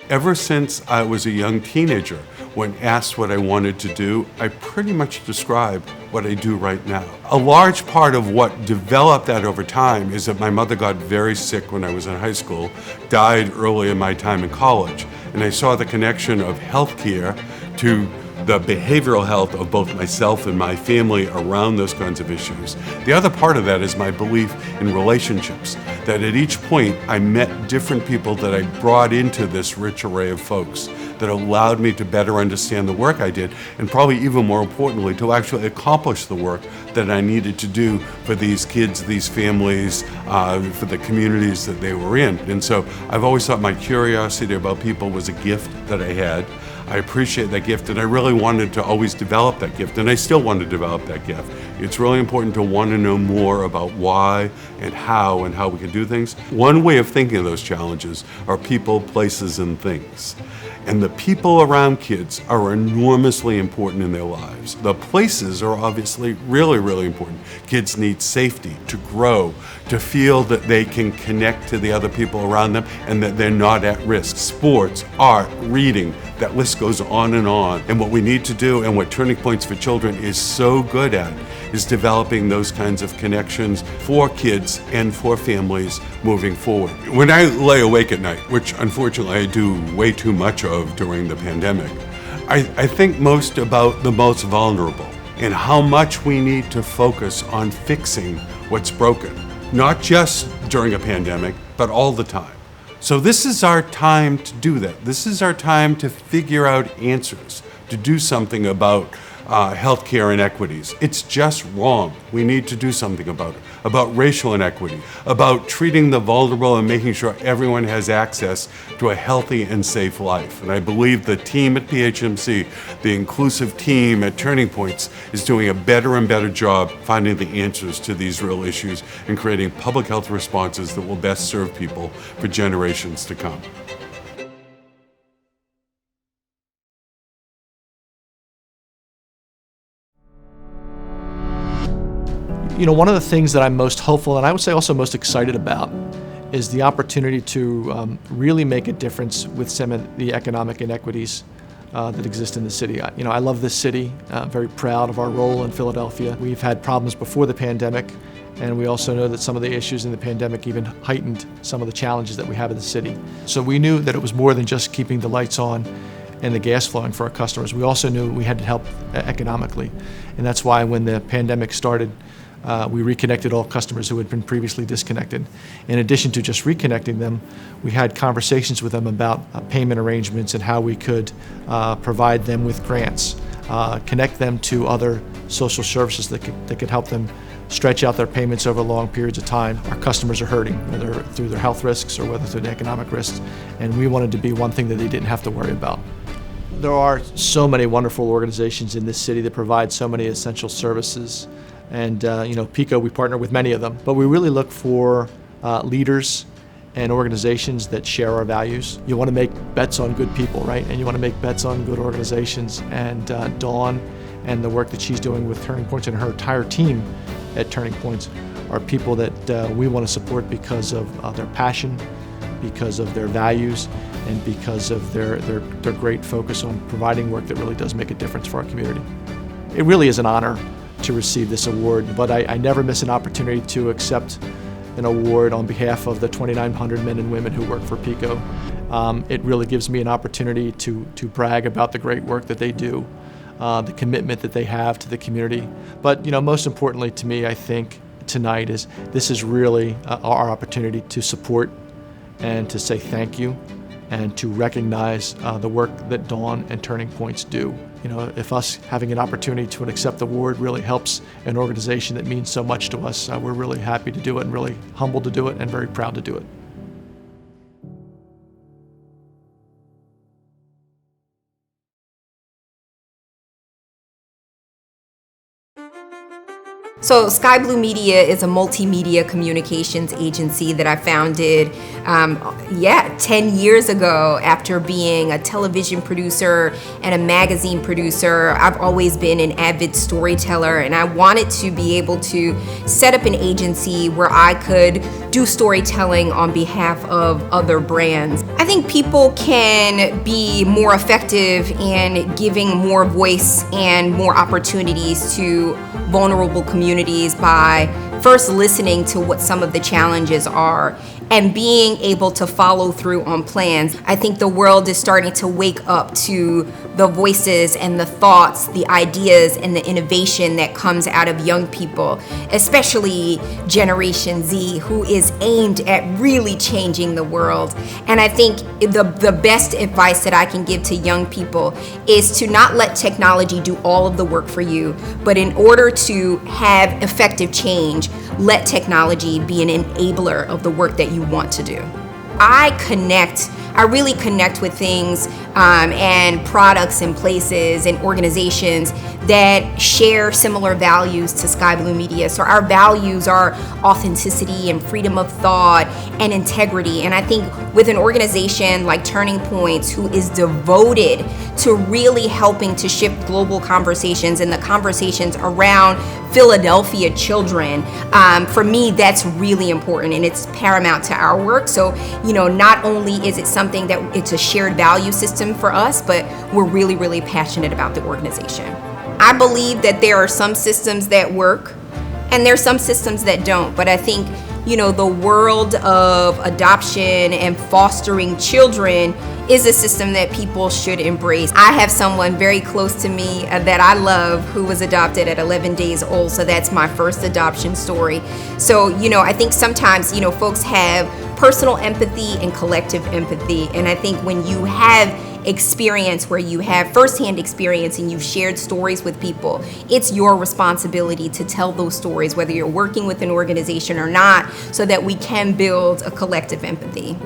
Ever since I was a young teenager, when asked what I wanted to do, I pretty much described what I do right now. A large part of what developed that over time is that my mother got very sick when I was in high school, died early in my time in college, and I saw the connection of healthcare to the behavioral health of both myself and my family around those kinds of issues. The other part of that is my belief in relationships, that at each point I met different people that I brought into this rich array of folks that allowed me to better understand the work I did, and probably even more importantly, to actually accomplish the work that I needed to do for these kids, these families, for the communities that they were in. And so I've always thought my curiosity about people was a gift that I had. I appreciate that gift, and I really wanted to always develop that gift, and I still want to develop that gift. It's really important to want to know more about why and how we can do things. One way of thinking of those challenges are people, places, and things. And the people around kids are enormously important in their lives. The places are obviously really, really important. Kids need safety to grow, to feel that they can connect to the other people around them and that they're not at risk. Sports, art, reading, that list goes on and on. And what we need to do, and what Turning Points for Children is so good at, is developing those kinds of connections for kids and for families moving forward. When I lay awake at night, which unfortunately I do way too much of during the pandemic, I think most about the most vulnerable and how much we need to focus on fixing what's broken, not just during a pandemic, but all the time. So this is our time to do that. This is our time to figure out answers, to do something about healthcare inequities. It's just wrong. We need to do something about racial inequity, about treating the vulnerable and making sure everyone has access to a healthy and safe life. And I believe the team at PHMC, the inclusive team at Turning Points, is doing a better and better job finding the answers to these real issues and creating public health responses that will best serve people for generations to come. You know, one of the things that I'm most hopeful and I would say also most excited about is the opportunity to really make a difference with some of the economic inequities that exist in the city. I love this city, very proud of our role in Philadelphia. We've had problems before the pandemic, and we also know that some of the issues in the pandemic even heightened some of the challenges that we have in the city. So we knew that it was more than just keeping the lights on and the gas flowing for our customers. We also knew we had to help economically, and that's why when the pandemic started, we reconnected all customers who had been previously disconnected. In addition to just reconnecting them, we had conversations with them about payment arrangements and how we could provide them with grants, connect them to other social services that could help them stretch out their payments over long periods of time. Our customers are hurting, whether through their health risks or whether through the economic risks, and we wanted to be one thing that they didn't have to worry about. There are so many wonderful organizations in this city that provide so many essential services. And PICO, we partner with many of them, but we really look for leaders and organizations that share our values. You want to make bets on good people, right? And you want to make bets on good organizations. And Dawn and the work that she's doing with Turning Points and her entire team at Turning Points are people that we want to support because of their passion, because of their values, and because of their great focus on providing work that really does make a difference for our community. It really is an honor to receive this award, but I never miss an opportunity to accept an award on behalf of the 2,900 men and women who work for PICO. It really gives me an opportunity to brag about the great work that they do, the commitment that they have to the community. But most importantly to me, I think tonight this is really our opportunity to support and to say thank you and to recognize the work that Dawn and Turning Points do. If us having an opportunity to accept the award really helps an organization that means so much to us, we're really happy to do it and really humbled to do it and very proud to do it. So Sky Blue Media is a multimedia communications agency that I founded 10 years ago after being a television producer and a magazine producer. I've always been an avid storyteller, and I wanted to be able to set up an agency where I could do storytelling on behalf of other brands. I think people can be more effective in giving more voice and more opportunities to vulnerable communities by first listening to what some of the challenges are and being able to follow through on plans. I think the world is starting to wake up to the voices and the thoughts, the ideas and the innovation that comes out of young people, especially Generation Z, who is aimed at really changing the world. And I think the best advice that I can give to young people is to not let technology do all of the work for you, but in order to have effective change, let technology be an enabler of the work that you want to do. I really connect with things and products and places and organizations that share similar values to Sky Blue Media. So our values are authenticity and freedom of thought and integrity. And I think with an organization like Turning Points, who is devoted to really helping to shift global conversations and the conversations around Philadelphia children, for me, that's really important and it's paramount to our work. So, not only is it something that it's a shared value system for us, but we're really, really passionate about the organization. I believe that there are some systems that work and there's some systems that don't, but I think, the world of adoption and fostering children is a system that people should embrace. I have someone very close to me that I love who was adopted at 11 days old, so that's my first adoption story. So, I think sometimes, folks have personal empathy and collective empathy, and I think when you have experience where you have firsthand experience and you've shared stories with people, it's your responsibility to tell those stories, whether you're working with an organization or not, so that we can build a collective empathy.